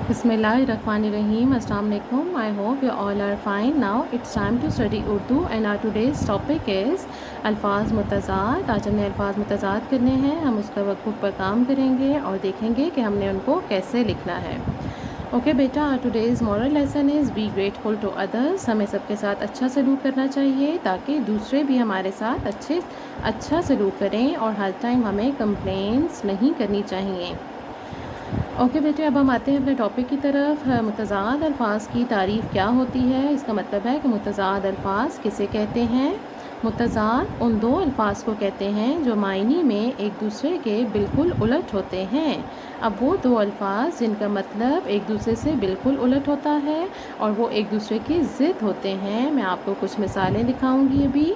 Bismillahirrahmanirrahim. Assalamu alaikum. I hope you all are fine. Now it's time to study Urdu and our today's topic is अल्फाज मुतज़ाद। आज हमने अल्फाज मुतज़ाद करने हैं। हम उसका वक़्फ़ पर काम करेंगे और देखेंगे कि हमने उनको कैसे लिखना है। ओके बेटा, today's moral lesson is be grateful to others. हमें सबके साथ अच्छा सलूक करना चाहिए ताकि दूसरे भी हमारे साथ अच्छा सलूक करें और हर टाइम हमें कंप्लेंट्स नहीं करनी चाहिए। ओके बेटे, अब हम आते हैं अपने टॉपिक की तरफ। मुतज़ाद अल्फाज की तारीफ़ क्या होती है। इसका मतलब है कि मुतज़ाद अल्फाज किसे कहते हैं। मुतज़ाद उन दो अल्फाज को कहते हैं जो मायने में एक दूसरे के बिल्कुल उलट होते हैं। अब वो दो अल्फाज जिनका मतलब एक दूसरे से बिल्कुल उलट होता है और वो एक दूसरे की ज़िद होते हैं, मैं आपको कुछ मिसालें दिखाऊंगी अभी।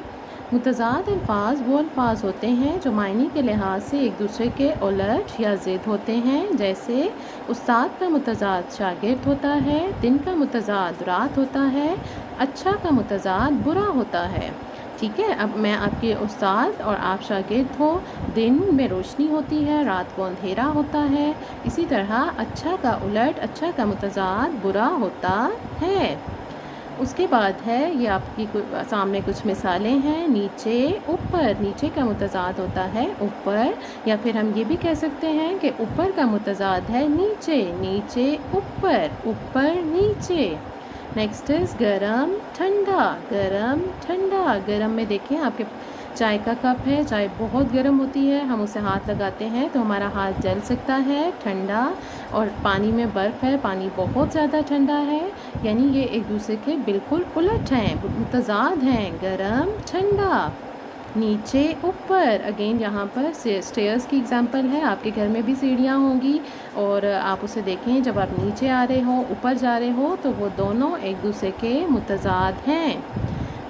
मुतज़ाद अल्फाज वो अल्फाज होते हैं जो मायने के लिहाज से एक दूसरे के उलट या ज़िद होते हैं। जैसे उस्ताद का मुतज़ाद शागिर्द होता है, दिन का मुतज़ाद रात होता है, अच्छा का मुतज़ाद बुरा होता है। ठीक है, अब मैं आपके उस्ताद और आप शागिर्द हो। दिन में रोशनी होती है, रात को अंधेरा होता है। इसी तरह अच्छा का उलट, अच्छा का मुतज़ाद बुरा होता है। उसके बाद है ये आपकी सामने कुछ मिसालें हैं। नीचे ऊपर, नीचे का मुतज़ाद होता है ऊपर, या फिर हम ये भी कह सकते हैं कि ऊपर का मुतज़ाद है नीचे, नीचे ऊपर, ऊपर नीचे। नेक्स्ट इज़ गरम ठंडा, गरम ठंडा। गरम में देखें आपके चाय का कप है, चाय बहुत गर्म होती है, हम उसे हाथ लगाते हैं तो हमारा हाथ जल सकता है। ठंडा, और पानी में बर्फ़ है, पानी बहुत ज़्यादा ठंडा है, यानी ये एक दूसरे के बिल्कुल उलट हैं, मुतज़ाद हैं। गरम ठंडा, नीचे ऊपर। अगेन यहाँ पर स्टेयर्स की एग्जांपल है। आपके घर में भी सीढ़ियाँ होंगी और आप उसे देखें, जब आप नीचे आ रहे हो ऊपर जा रहे हो तो वो दोनों एक दूसरे के मुतज़ाद हैं।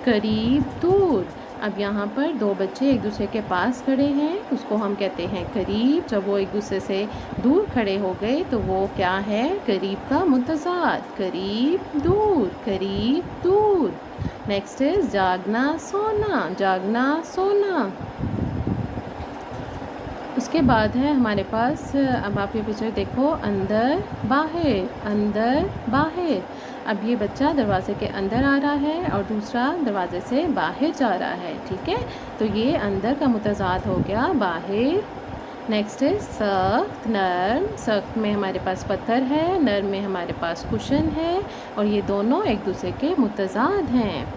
करीब दूर, अब यहाँ पर दो बच्चे एक दूसरे के पास खड़े हैं, उसको हम कहते हैं करीब। जब वो एक दूसरे से दूर खड़े हो गए तो वो क्या है, करीब का मुतज़ाद। करीब दूर, करीब दूर। नेक्स्ट इज़ जागना सोना, जागना सोना। उसके बाद है हमारे पास, अब आप ये पिक्चर देखो, अंदर बाहर, अंदर बाहर। अब ये बच्चा दरवाज़े के अंदर आ रहा है और दूसरा दरवाज़े से बाहर जा रहा है। ठीक है, तो ये अंदर का मुतज़ाद हो गया बाहर। नेक्स्ट है सख्त नर्म। सख्त में हमारे पास पत्थर है, नर्म में हमारे पास कुशन है, और ये दोनों एक दूसरे के मुतज़ाद हैं।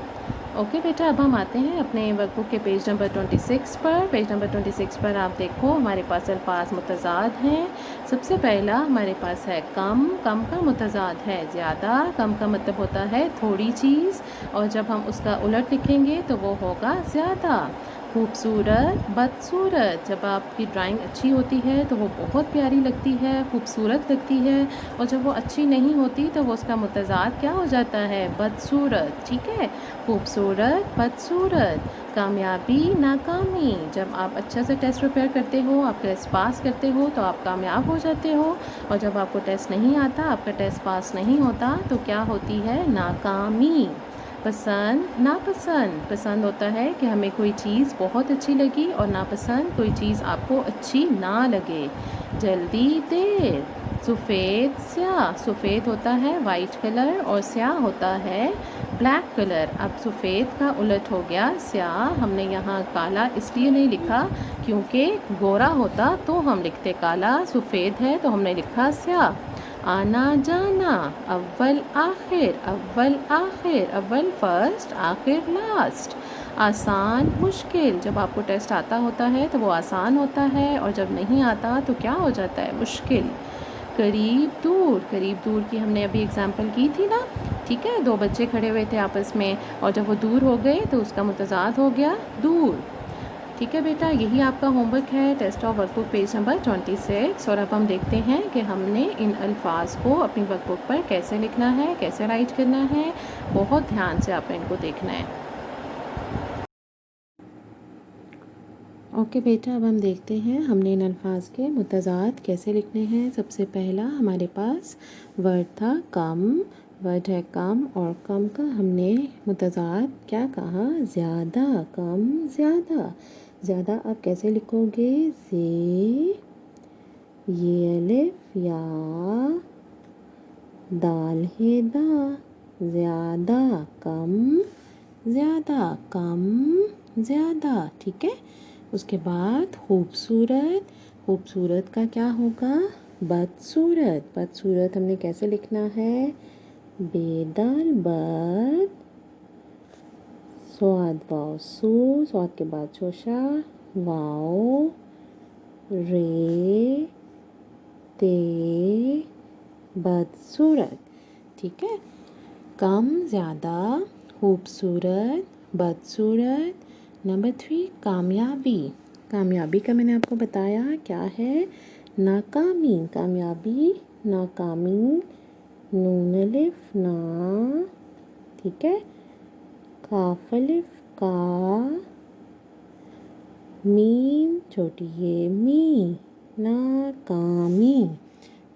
ओके बेटा, अब हम आते हैं अपने वर्कबुक के पेज नंबर 26 पर। पेज नंबर 26 पर आप देखो हमारे पास अल्फाज मुतज़ाद हैं। सबसे पहला हमारे पास है कम। कम का मुतज़ाद है ज़्यादा। कम का मतलब होता है थोड़ी चीज़, और जब हम उसका उलट लिखेंगे तो वो होगा ज़्यादा। खूबसूरत बदसूरत, जब आपकी ड्राइंग अच्छी होती है तो वो बहुत प्यारी लगती है, खूबसूरत लगती है, और जब वो अच्छी नहीं होती तो वो उसका मुतज़ाद क्या हो जाता है, बदसूरत। ठीक है, खूबसूरत बदसूरत। कामयाबी नाकामी, जब आप अच्छा से टेस्ट प्रिपेयर करते हो, आप टेस्ट पास करते हो तो आप कामयाब हो जाते हो, और जब आपको टेस्ट नहीं आता, आपका टेस्ट पास नहीं होता तो क्या होती है, नाकामी। पसंद नापसंद, पसंद होता है कि हमें कोई चीज़ बहुत अच्छी लगी, और नापसंद कोई चीज़ आपको अच्छी ना लगे। जल्दी देर। सफ़ेद स्याह, सफ़ेद होता है वाइट कलर और स्याह होता है ब्लैक कलर। अब सफ़ेद का उलट हो गया स्याह। हमने यहाँ काला इसलिए नहीं लिखा क्योंकि गोरा होता तो हम लिखते काला, सफ़ेद है तो हमने लिखा स्याह। आना जाना, अव्वल आखिर, अव्वल आखिर, अव्वल फर्स्ट, आखिर लास्ट। आसान मुश्किल, जब आपको टेस्ट आता होता है तो वो आसान होता है, और जब नहीं आता तो क्या हो जाता है, मुश्किल। करीब दूर, करीब दूर की हमने अभी एग्जांपल की थी ना। ठीक है, दो बच्चे खड़े हुए थे आपस में, और जब वो दूर हो गए तो उसका मुतज़ाद हो गया दूर। ठीक है बेटा, यही आपका होमवर्क है, test of workbook page number 26। और अब हम देखते हैं कि हमने इन अल्फाज को अपनी वर्कबुक पर कैसे लिखना है, कैसे राइट करना है। बहुत ध्यान से आपने इनको देखना है। ओके बेटा, अब हम देखते हैं हमने इन अल्फाज के मुतज़ाद कैसे लिखने हैं। सबसे पहला हमारे पास वर्ड था कम। वर्ड है कम, और कम का हमने मुतज़ाद क्या कहा, ज़्यादा। कम ज़्यादा। ज़्यादा आप कैसे लिखोगे, ये अलिफ या दाल है दा, ज़्यादा कम, ज़्यादा कम, ज़्यादा। ठीक है। उसके बाद खूबसूरत, खूबसूरत का क्या होगा? बदसूरत। बदसूरत हमने कैसे लिखना है? बेदाल बद, स्वाद वाव सू, स्वाद के बाद शोशा, वाओ रे ते, बदसूरत। ठीक है। कम, ज़्यादा, खूबसूरत, बदसूरत। नंबर 3 कामयाबी। कामयाबी का मैंने आपको बताया क्या है? नाकामी। कामयाबी, नाकामी, नून अलिफ ना, ठीक है, काफ अलिफ का, मीम छोटी ये मी, नाकामी।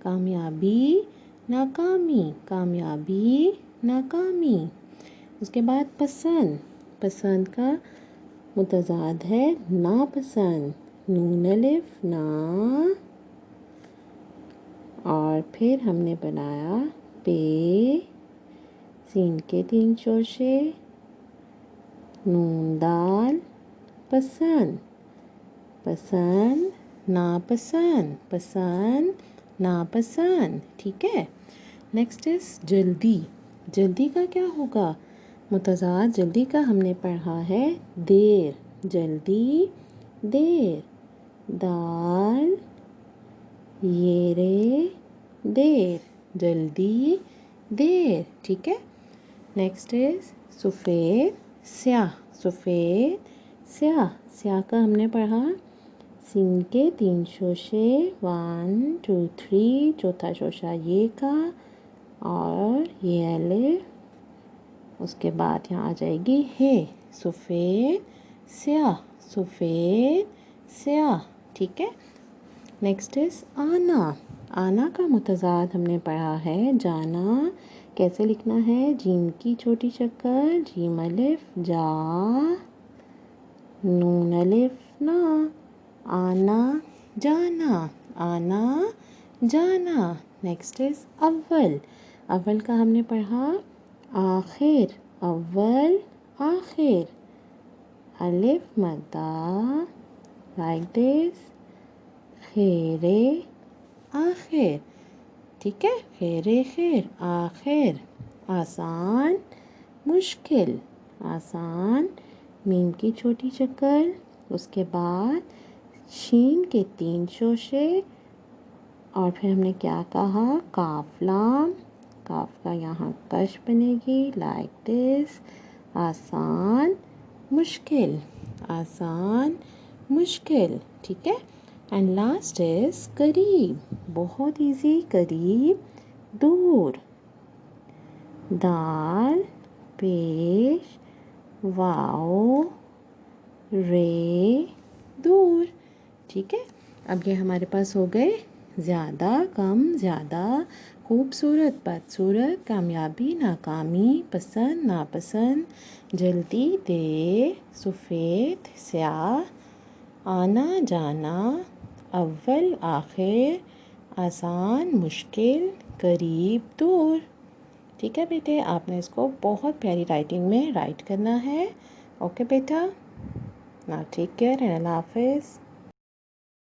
कामयाबी, नाकामी, कामयाबी, नाकामी। उसके बाद पसंद। पसंद का मुतज़ाद है नापसंद, नून अलिफ ना, और फिर हमने बनाया पे, सीन के 3 शोशे, नून दाल, पसंद। पसंद, नापसंद, पसंद, नापसंद। ठीक है। नेक्स्ट इज जल्दी। जल्दी का क्या होगा? मुतज़ाद जल्दी का हमने पढ़ा है देर, जल्दी, देर। दाल ये रे, देर, जल्दी, देर। ठीक है। नेक्स्ट इज सफ़ेद, स्याह। सफ़ेद, स्याह। स्याह का हमने पढ़ा सीन के 3 शोशे, 1 2 3, चौथा शोशा ये का, और ये अलिफ, उसके बाद यहाँ आ जाएगी है। सफ़ेद, स्याह, सफ़ेद, स्याह। ठीक है। नेक्स्ट इज आना। आना का मुतज़ाद हमने पढ़ा है जाना। कैसे लिखना है? जीम की छोटी शक्ल, जीम अलिफ जा, नून अलिफ ना, आना, जाना, आना, जाना। नेक्स्ट इज अव्वल। अव्वल का हमने पढ़ा आखिर, अव्वल, आखिर, अलिफ मद्दा, लाइक दिस, खैरे आखिर। ठीक है। खैरे खैर, आखिर। आसान, मुश्किल, आसान, मीम की छोटी शक्ल, उसके बाद शीन के 3 शोशे, और फिर हमने क्या कहा? काफ लाम, काफ का यहाँ कश बनेगी, लाइक दिस, आसान, मुश्किल, आसान, मुश्किल। ठीक है। एंड लास्ट इज करीब, बहुत इजी, करीब, दूर। दाल, पेश, वाओ रे, दूर। ठीक है। अब ये हमारे पास हो गए ज़्यादा, कम, ज़्यादा, खूबसूरत, बदसूरत, कामयाबी, नाकामी, पसंद, नापसंद, जल्दी, देर, सफ़ेद, स्याह, आना, जाना, अव्वल, आखिर, आसान, मुश्किल, करीब, दूर। ठीक है बेटे, आपने इसको बहुत प्यारी राइटिंग में राइट करना है। ओके बेटा, नाउ टेक केयर एंड अल्लाह हाफिज़।